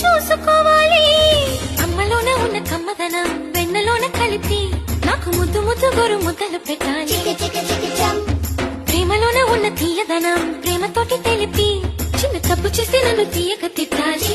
చూసుకోవాలి. అమ్మలోన ఉన్న కమ్మదనం వెన్నలోన కలిపి నాకు ముద్దు ముద్దు గోరు ముద్దలు పెట్టాలి. ప్రేమలోన ఉన్న తీయదనం ప్రేమతోటి తెలిపి చిన్న తప్పు చేసి నన్ను తీయక తిట్టాలి.